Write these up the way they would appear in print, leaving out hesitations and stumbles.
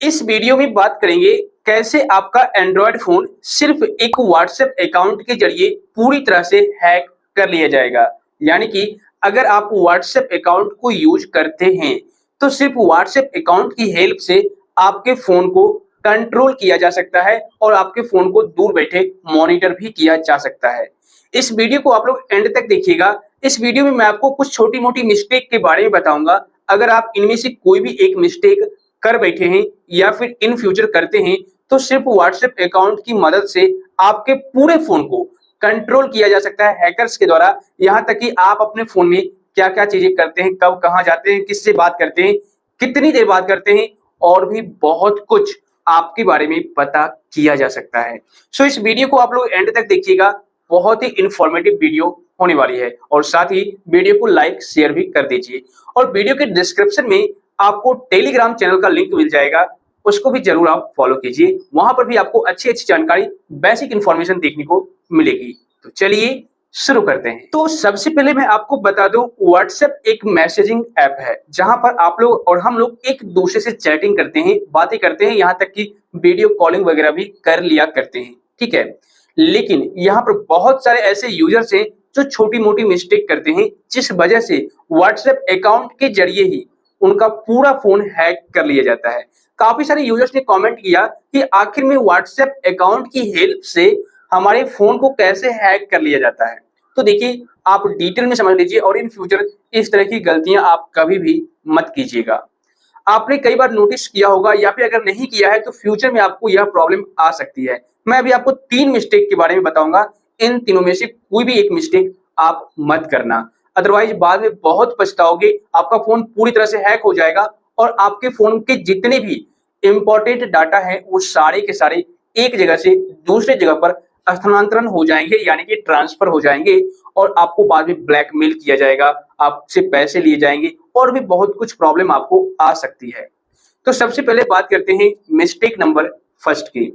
इस वीडियो में बात करेंगे कैसे आपका एंड्रॉयड फोन सिर्फ एक व्हाट्सएप अकाउंट के जरिए पूरी तरह से हैक कर लिया जाएगा। यानी कि अगर आप व्हाट्सएप अकाउंट को यूज करते हैं तो सिर्फ व्हाट्सएप अकाउंट की हेल्प से आपके फोन को कंट्रोल किया जा सकता है और आपके फोन को दूर बैठे मॉनिटर भी किया जा सकता है। इस वीडियो को आप लोग एंड तक देखिएगा। इस वीडियो में मैं आपको कुछ छोटी मोटी मिस्टेक के बारे में बताऊंगा। अगर आप इनमें से कोई भी एक मिस्टेक कर बैठे हैं या फिर इन फ्यूचर करते हैं तो सिर्फ व्हाट्सएप अकाउंट की मदद से आपके पूरे फोन को कंट्रोल किया जा सकता है हैकर्स के द्वारा। यहां तक कि आप अपने फोन में क्या क्या चीजें करते हैं, कब कहां जाते हैं, किससे बात करते हैं, कितनी देर बात करते हैं और भी बहुत कुछ आपके बारे में पता किया जा सकता है। सो इस वीडियो को आप लोग एंड तक देखिएगा। बहुत ही इंफॉर्मेटिव वीडियो होने वाली है और साथ ही वीडियो को लाइक शेयर भी कर दीजिए। और वीडियो के डिस्क्रिप्शन में आपको टेलीग्राम चैनल का लिंक मिल जाएगा, उसको भी जरूर आप फॉलो कीजिए। वहां पर भी आपको अच्छी अच्छी जानकारी, बेसिक इंफॉर्मेशन देखने को मिलेगी। तो चलिए शुरू करते हैं। तो सबसे पहले मैं आपको बता दूं, व्हाट्सएप एक मैसेजिंग ऐप है जहां पर आप लोग और हम लोग एक दूसरे से चैटिंग करते हैं, बातें करते हैं, यहां तक कि वीडियो कॉलिंग वगैरह भी कर लिया करते हैं, ठीक है। लेकिन यहाँ पर बहुत सारे ऐसे यूजर्स हैं जो छोटी मोटी मिस्टेक करते हैं, जिस वजह से व्हाट्सएप अकाउंट के जरिए ही उनका पूरा फोन हैक कर लिया जाता है। काफी सारे यूजर्स ने कमेंट किया कि आखिर में व्हाट्सएप अकाउंट की हेल्प से हमारे फोन को कैसे हैक कर लिया जाता है। तो देखिए, आप डिटेल में समझ लीजिए और इन फ्यूचर इस तरह की गलतियां आप कभी भी मत कीजिएगा। आपने कई बार नोटिस किया होगा या फिर अगर नहीं किया है तो फ्यूचर में आपको यह प्रॉब्लम आ सकती है। मैं अभी आपको 3 मिस्टेक के बारे में बताऊंगा। इन तीनों में से कोई भी एक मिस्टेक आप मत करना, अदरवाइज बाद में बहुत पछताओगे। आपका फोन पूरी तरह से हैक हो जाएगा और आपके फोन के जितने भी इंपॉर्टेंट डाटा है वो सारे के सारे एक जगह से दूसरे जगह पर स्थानांतरण हो जाएंगे, यानी कि ट्रांसफर हो जाएंगे और आपको बाद में ब्लैकमेल किया जाएगा, आपसे पैसे लिए जाएंगे और भी बहुत कुछ प्रॉब्लम आपको आ सकती है। तो सबसे पहले बात करते हैं मिस्टेक नंबर फर्स्ट की।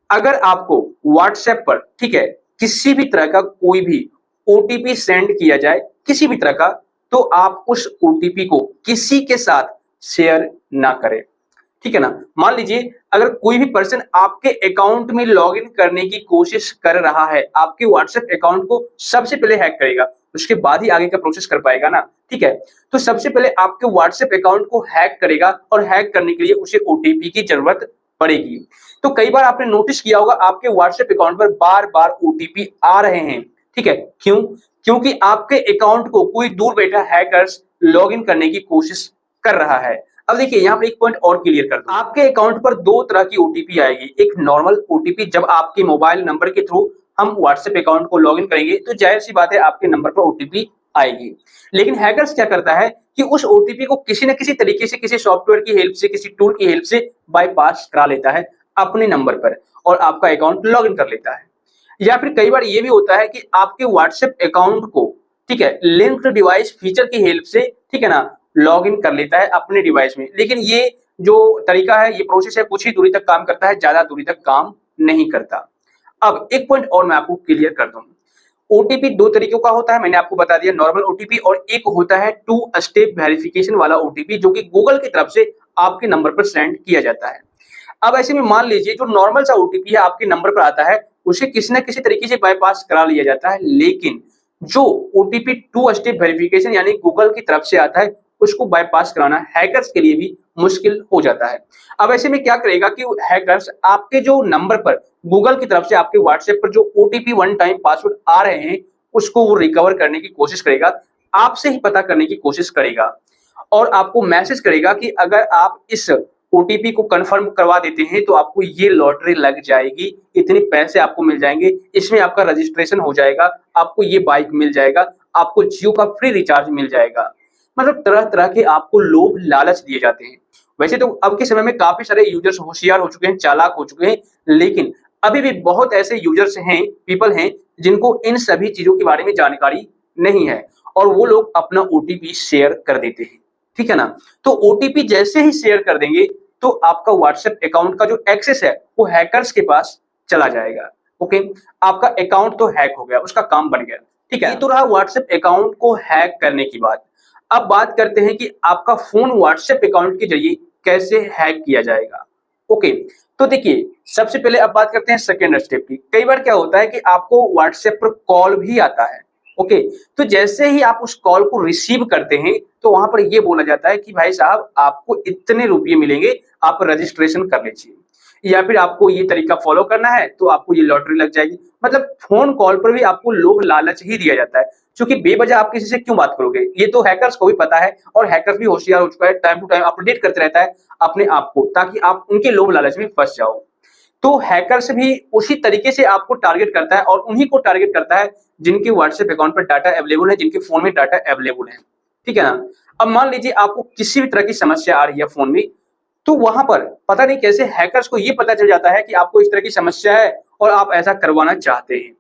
अगर आपको व्हाट्सएप पर, ठीक है, किसी भी तरह का कोई भी ओटीपी सेंड किया जाए, किसी भी तरह का, तो आप उस ओटीपी को किसी के साथ शेयर ना करें, ठीक है ना। मान लीजिए अगर कोई भी पर्सन आपके अकाउंट में लॉगिन करने की कोशिश कर रहा है, आपके व्हाट्सएप अकाउंट को सबसे पहले हैक करेगा, उसके बाद ही आगे का प्रोसेस कर पाएगा ना, ठीक है। तो सबसे पहले आपके व्हाट्सएप अकाउंट को हैक करेगा और हैक करने के लिए उसे ओटीपी की जरूरत पड़ेगी। तो कई बार आपने नोटिस किया होगा आपके व्हाट्सएप अकाउंट पर बार बार ओटीपी आ रहे हैं, ठीक है। क्यों? क्योंकि आपके अकाउंट को कोई दूर बैठा हैकर्स लॉगिन करने की कोशिश कर रहा है। अब देखिए, यहाँ पर एक पॉइंट और क्लियर कर दूं। आपके अकाउंट पर 2 तरह की ओटीपी आएगी। एक नॉर्मल ओटीपी, जब आपके मोबाइल नंबर के थ्रू हम व्हाट्सएप अकाउंट को लॉगिन करेंगे तो जाहिर सी बात है आपके नंबर पर ओटीपी आएगी। लेकिन हैकर्स क्या करता है कि उस ओटीपी को किसी न किसी तरीके से, किसी सॉफ्टवेयर की हेल्प से, किसी टूल की हेल्प से बाईपास करा लेता है अपने नंबर पर और आपका अकाउंट लॉगिन कर लेता है। या फिर कई बार ये भी होता है कि आपके व्हाट्सएप अकाउंट को, ठीक है, लिंक्ड डिवाइस फीचर की हेल्प से, ठीक है ना, लॉगिन कर लेता है अपने डिवाइस में। लेकिन ये जो तरीका है, ये प्रोसेस है, कुछ ही दूरी तक काम करता है, ज्यादा दूरी तक काम नहीं करता। अब एक पॉइंट और मैं आपको क्लियर कर दूं। ओटीपी 2 तरीकों का होता है, मैंने आपको बता दिया, नॉर्मल ओटीपी और एक होता है 2 स्टेप वेरिफिकेशन वाला ओटीपी, जो कि गूगल की तरफ से आपके नंबर पर सेंड किया जाता है। अब ऐसे में मान लीजिए जो नॉर्मल सा ओटीपी है आपके नंबर पर आता है, उसे किसी न किसी तरीके से बाईपास करा लिया जाता है। लेकिन जो ओटीपी 2 स्टेप वेरिफिकेशन यानी गूगल की तरफ से आता है, उसको बाईपास कराना हैकर्स के लिए भी मुश्किल हो जाता है। अब ऐसे में क्या करेगा कि हैकर्स आपके जो नंबर पर गूगल की तरफ से आपके व्हाट्सएप पर जो ओटीपी वन टाइम पासवर्ड आ रहे हैं, उसको वो रिकवर करने की कोशिश करेगा, आपसे ही पता करने की कोशिश करेगा और आपको मैसेज करेगा कि अगर आप इस ओटीपी को कंफर्म करवा देते हैं तो आपको ये लॉटरी लग जाएगी, इतने पैसे आपको मिल जाएंगे, इसमें आपका रजिस्ट्रेशन हो जाएगा, आपको ये बाइक मिल जाएगा, आपको जियो का फ्री रिचार्ज मिल जाएगा। मतलब तरह तरह के आपको लोभ लालच दिए जाते हैं। वैसे तो अब के समय में काफी सारे यूजर्स होशियार हो चुके हैं, चालाक हो चुके हैं, लेकिन अभी भी बहुत ऐसे यूजर्स हैं, पीपल हैं, जिनको इन सभी चीजों के बारे में जानकारी नहीं है और वो लोग अपना ओटीपी शेयर कर देते हैं, ठीक है ना। तो ओटीपी जैसे ही शेयर कर देंगे तो आपका व्हाट्सएप अकाउंट का जो एक्सेस है वो हैकर्स के पास चला जाएगा। ओके, आपका अकाउंट तो हैक हो गया, उसका काम बन गया, ठीक है। ये तो रहा व्हाट्सएप अकाउंट को हैक करने की बात। अब बात करते हैं कि आपका फोन व्हाट्सएप अकाउंट के जरिए कैसे हैक किया जाएगा। ओके, तो देखिए सबसे पहले अब बात करते हैं सेकेंड स्टेप की। कई बार क्या होता है कि आपको व्हाट्सएप पर कॉल भी आता है। ओके, तो जैसे ही आप उस कॉल को रिसीव करते हैं तो वहां पर यह बोला जाता है कि भाई साहब आपको इतने रुपये मिलेंगे, आप रजिस्ट्रेशन कर लीजिए, या फिर आपको ये तरीका फॉलो करना है तो आपको ये लॉटरी लग जाएगी। मतलब फोन कॉल पर भी आपको लोभ लालच ही दिया जाता है, क्योंकि बेवजह आप किसी से क्यों बात करोगे। ये तो हैकर्स को भी पता है और हैकर्स भी होशियार हो चुका है, टाइम टू टाइम अपडेट करते रहता है अपने आप को, ताकि आप उनके लोभ लालच में फंस जाओ। तो हैकर्स भी उसी तरीके से आपको टारगेट करता है और उन्हीं को टारगेट करता है जिनके व्हाट्सएप अकाउंट पर डाटा अवेलेबल है, जिनके फोन में डाटा अवेलेबल है। ठीक है ना। अब मान लीजिए आपको किसी भी तरह की समस्या आ रही है फोन में, तो वहां पर पता नहीं कैसे हैकर्स को ये पता चल जाता है कि आपको इस तरह की समस्या है और आप ऐसा करवाना चाहते हैं।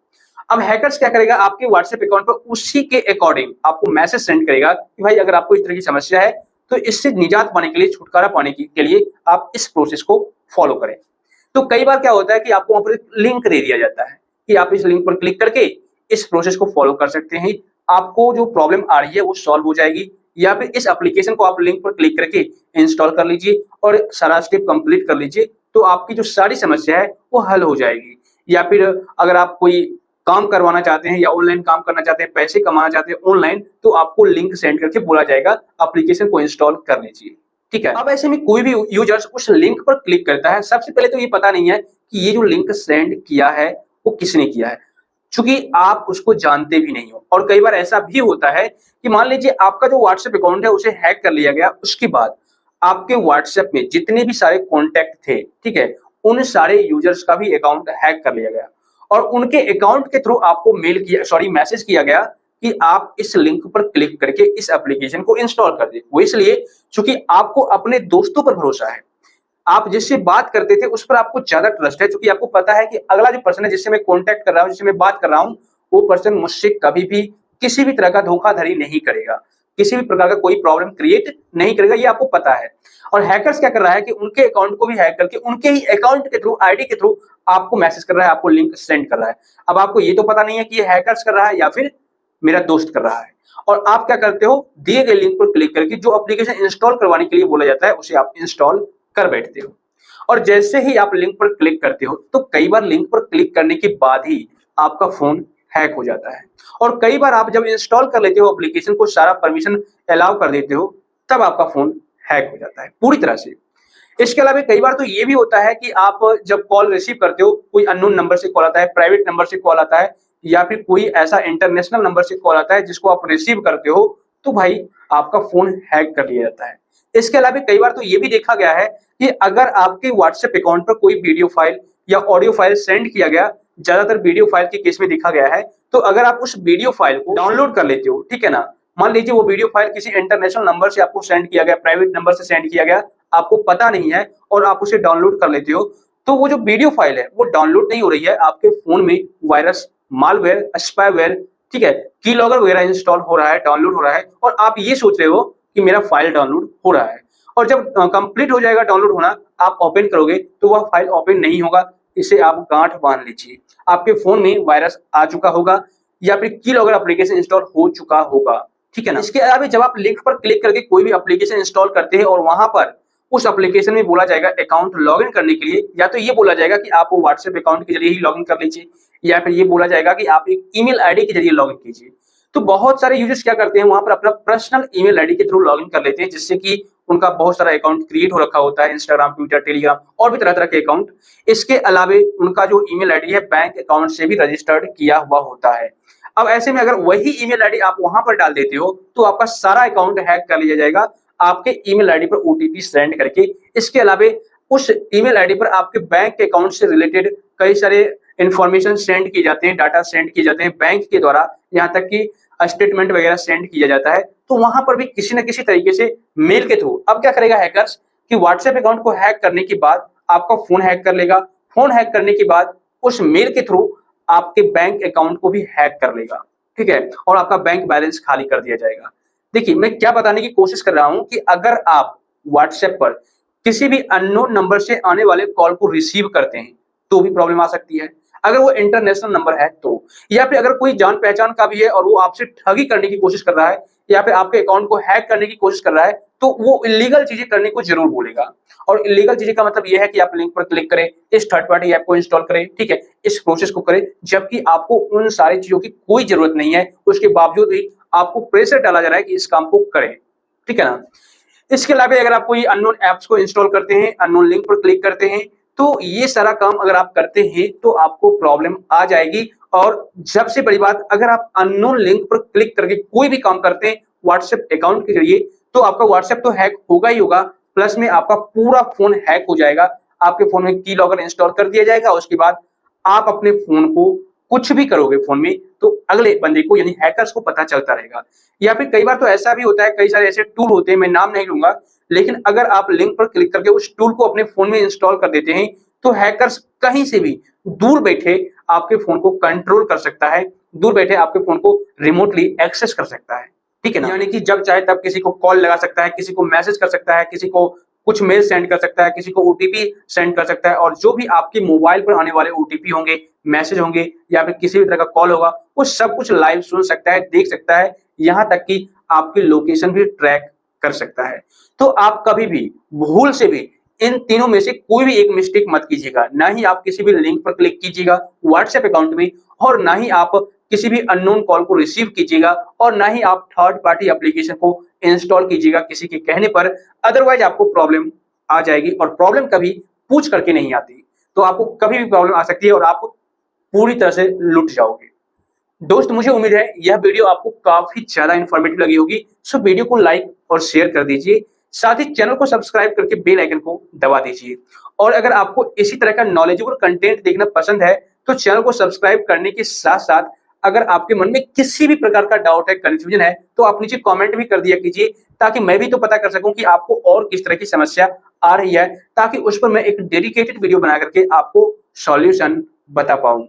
अब हैकर्स क्या करेगा, आपके व्हाट्सएप अकाउंट पर उसी के अकॉर्डिंग आपको मैसेज सेंड करेगा कि भाई अगर आपको इस तरह की समस्या है तो इससे निजात पाने के लिए, छुटकारा पाने के लिए आप इस प्रोसेस को फॉलो करें। तो कई बार क्या होता है कि आपको वहां पर लिंक दे दिया जाता है कि आप इस लिंक पर क्लिक करके इस प्रोसेस को फॉलो कर सकते हैं, आपको जो प्रॉब्लम आ रही है वो सॉल्व हो जाएगी। या फिर इस एप्लीकेशन को आप लिंक पर क्लिक करके इंस्टॉल कर लीजिए और सारा स्टेप कंप्लीट कर लीजिए, तो आपकी जो सारी समस्या है वो हल हो जाएगी। या फिर अगर आप कोई काम करवाना चाहते हैं या ऑनलाइन काम करना चाहते हैं, पैसे कमाना चाहते हैं ऑनलाइन, तो आपको लिंक सेंड करके बोला जाएगा एप्लीकेशन को इंस्टॉल कर लीजिए। ठीक है। अब ऐसे में कोई भी यूजर्स उस लिंक पर क्लिक करता है, सबसे पहले तो ये पता नहीं है कि ये जो लिंक सेंड किया है वो किसने किया है, क्योंकि आप उसको जानते भी नहीं हो। और कई बार ऐसा भी होता है कि मान लीजिए आपका जो व्हाट्सएप अकाउंट है उसे हैक कर लिया गया, उसके बाद आपके व्हाट्सएप में जितने भी सारे कॉन्टैक्ट थे, ठीक है, उन सारे यूजर्स का भी अकाउंट हैक कर लिया गया और उनके अकाउंट के थ्रू आपको मैसेज किया गया कि आप इस लिंक पर क्लिक करके इस एप्लीकेशन को इंस्टॉल कर दें। वो इसलिए क्योंकि आपको अपने दोस्तों पर भरोसा है, आप जिससे बात करते थे उस पर आपको ज्यादा ट्रस्ट है, क्योंकि आपको पता है कि अगला जो पर्सन है जिससे मैं कांटेक्ट कर रहा हूं, जिससे मैं बात कर रहा हूं, वो पर्सन मुझसे कभी भी किसी भी तरह का धोखाधड़ी नहीं करेगा, किसी भी प्रकार का कोई प्रॉब्लम क्रिएट नहीं करेगा, ये आपको पता है। और हैकर्स क्या कर रहा है कि उनके अकाउंट को भी हैक करके उनके ही अकाउंट के थ्रू, आईडी के थ्रू आपको मैसेज कर रहा है, आपको लिंक सेंड कर रहा है। अब आपको ये तो पता नहीं है कि ये हैकर्स कर रहा है या फिर मेरा दोस्त कर रहा है। और आप क्या करते हो, दिए गए लिंक पर क्लिक करके जो एप्लीकेशन इंस्टॉल करवाने के लिए बोला जाता है उसे आप इंस्टॉल कर बैठते हो। और जैसे ही आप लिंक पर क्लिक करते हो तो कई बार लिंक पर क्लिक करने के बाद ही आपका फोन हैक हो जाता है। और कई बार आप जब इंस्टॉल कर लेते हो एप्लीकेशन को, सारा परमिशन अलाउ कर देते हो, तब आपका फोन हैक हो जाता है पूरी तरह से। इसके अलावा कई बार तो ये भी होता है कि आप जब कॉल रिसीव करते हो, कोई अननोन नंबर से कॉल आता है, प्राइवेट नंबर से कॉल आता है, या फिर कोई ऐसा इंटरनेशनल नंबर से कॉल आता है जिसको आप रिसीव करते हो, तो भाई आपका फोन हैक कर लिया जाता है। इसके अलावा कई बार तो ये भी देखा गया है कि अगर आपके व्हाट्सएप अकाउंट पर कोई वीडियो फाइल या ऑडियो फाइल सेंड किया गया, ज्यादातर वीडियो फाइल के केस में देखा गया है, तो अगर आप उस वीडियो फाइल को डाउनलोड कर लेते हो, ठीक है ना, मान लीजिए वो वीडियो फाइल किसी इंटरनेशनल नंबर से आपको सेंड किया गया, प्राइवेट नंबर से सेंड किया गया, आपको पता नहीं है और आप उसे डाउनलोड कर लेते हो, तो वो जो वीडियो फाइल है वो डाउनलोड नहीं हो रही है, आपके फोन में वायरस, मालवेयर, स्पाईवेयर, ठीक है, कीलॉगर वगैरह इंस्टॉल हो रहा है, डाउनलोड हो रहा है, और आप ये सोच रहे हो कि मेरा फाइल डाउनलोड हो रहा है। और जब कंप्लीट हो जाएगा डाउनलोड होना, आप ओपन करोगे तो वह फाइल ओपन नहीं होगा। इसे आप गांठ बांध लीजिए, आपके फोन में वायरस आ चुका होगा या फिर कीलॉगर एप्लीकेशन इंस्टॉल हो चुका होगा, ठीक है ना। इसके अलावा जब आप लिंक पर क्लिक करके कोई भी एप्लीकेशन इंस्टॉल करते हैं और वहां पर उस एप्लीकेशन में बोला जाएगा अकाउंट लॉगिन करने के लिए, या तो ये बोला जाएगा कि आप व्हाट्सएप अकाउंट के जरिए ही लॉगिन कर लीजिए, या फिर ये बोला जाएगा कि आप एक ईमेल आईडी के जरिए लॉगिन कीजिए। तो बहुत सारे यूजर्स क्या करते हैं, वहां पर अपना पर्सनल ईमेल आईडी के थ्रू लॉगिन कर लेते हैं, जिससे कि उनका बहुत सारा अकाउंट क्रिएट हो रखा होता है, इंस्टाग्राम, ट्विटर, टेलीग्राम और भी तरह तरह के अकाउंट। इसके अलावे उनका जो ईमेल आईडी है बैंक अकाउंट से भी रजिस्टर्ड किया हुआ होता है। अब ऐसे में अगर वही ईमेल आईडी आप वहां पर डाल देते हो तो आपका सारा अकाउंट हैक कर लिया जाएगा, आपके ईमेल आईडी पर ओटीपी सेंड करके। इसके अलावा उस ईमेल आईडी पर आपके बैंक अकाउंट से रिलेटेड कई सारे इंफॉर्मेशन सेंड किए जाते हैं, डाटा सेंड किए जाते हैं बैंक के द्वारा, यहाँ तक कि स्टेटमेंट वगैरह सेंड किया जाता है। तो वहां पर भी किसी न किसी तरीके से मेल के थ्रू अब क्या करेगा हैकर्स कि व्हाट्सएप अकाउंट को हैक करने के बाद आपका फोन हैक कर लेगा, फोन हैक करने के बाद उस मेल के थ्रू आपके बैंक अकाउंट को भी हैक कर लेगा, ठीक है, और आपका बैंक बैलेंस खाली कर दिया जाएगा। देखिए मैं क्या बताने की कोशिश कर रहा हूं कि अगर आप व्हाट्सएप पर किसी भी अननोन नंबर से आने वाले कॉल को रिसीव करते हैं तो भी प्रॉब्लम आ सकती है। अगर वो इंटरनेशनल नंबर है तो, या फिर अगर कोई जान पहचान का भी है और वो आपसे ठगी करने की कोशिश कर रहा है या फिर आपके अकाउंट को हैक करने की कोशिश कर रहा है, तो वो इलीगल चीजें करने को जरूर बोलेगा। और इलीगल चीजें का मतलब ये है कि आप लिंक पर क्लिक करें, इस थर्ड पार्टी ऐप को इंस्टॉल करें, ठीक है, इस प्रोसेस को करें, जबकि आपको उन सारी चीजों की कोई जरूरत नहीं है। उसके बावजूद भी आपको प्रेशर डाला जा रहा है कि इस काम को करें, ठीक है ना। इसके अलावा अगर आप कोई अननोन ऐप्स को इंस्टॉल करते हैं, अननोन लिंक पर क्लिक करते हैं, तो ये सारा काम अगर आप करते हैं तो आपको प्रॉब्लम आ जाएगी। और सबसे बड़ी बात, अगर आप अननोन लिंक पर क्लिक करके कोई भी काम करते हैं व्हाट्सएप अकाउंट के जरिए, तो आपका व्हाट्सएप तो हैक होगा ही होगा, प्लस में आपका पूरा फोन हैक हो जाएगा। आपके फोन में की लॉगर इंस्टॉल कर दिया जाएगा, उसके बाद आप अपने फोन को कुछ भी करोगे फोन में तो अगले बंदे को यानी हैकर्स को पता चलता रहेगा। या फिर कई बार तो ऐसा भी होता है, कई सारे ऐसे टूल होते हैं, मैं नाम नहीं लूंगा, लेकिन अगर आप लिंक पर क्लिक करके उस टूल को अपने फोन में इंस्टॉल कर देते हैं, तो हैकर्स कहीं से भी दूर बैठे आपके फोन को कंट्रोल कर सकता है, दूर बैठे आपके फोन को रिमोटली एक्सेस कर सकता है, ठीक है ना। यानी कि जब चाहे तब किसी को कॉल लगा सकता है, किसी को मैसेज कर सकता है, किसी को कुछ मेल सेंड कर सकता है, किसी को ओटीपी सेंड कर सकता है, और जो भी आपके मोबाइल पर आने वाले ओटीपी होंगे, मैसेज होंगे या फिर किसी भी तरह का कॉल होगा, वो सब कुछ लाइव सुन सकता है, देख सकता है, यहाँ तक कि आपकी लोकेशन भी ट्रैक कर सकता है। तो आप कभी भी भूल से भी इन तीनों में से कोई भी एक मिस्टेक मत कीजिएगा। ना ही आप किसी भी लिंक पर क्लिक कीजिएगा व्हाट्सएप अकाउंट में, और ना ही आप किसी भी अननोन कॉल को रिसीव कीजिएगा, और ना ही आप थर्ड पार्टी एप्लीकेशन को इंस्टॉल कीजिएगा किसी के कहने पर। अदरवाइज आपको प्रॉब्लम आ जाएगी, और प्रॉब्लम कभी पूछ करके नहीं आती, तो आपको कभी भी प्रॉब्लम आ सकती है और आप पूरी तरह से लुट जाओगे। दोस्त, मुझे उम्मीद है यह वीडियो आपको काफी ज्यादा इंफॉर्मेटिव लगी होगी। सो वीडियो को लाइक और शेयर कर दीजिए, साथ ही चैनल को सब्सक्राइब करके बेल आइकन को दबा दीजिए। और अगर आपको इसी तरह का नॉलेजेबल कंटेंट देखना पसंद है, तो चैनल को सब्सक्राइब करने के साथ साथ अगर आपके मन में किसी भी प्रकार का डाउट है, कंफ्यूजन है, तो आप नीचे कमेंट भी कर दिया कीजिए, ताकि मैं भी तो पता कर सकूं कि आपको और किस तरह की समस्या आ रही है, ताकि उस पर मैं एक डेडिकेटेड वीडियो बना करके आपको सॉल्यूशन बता पाऊं।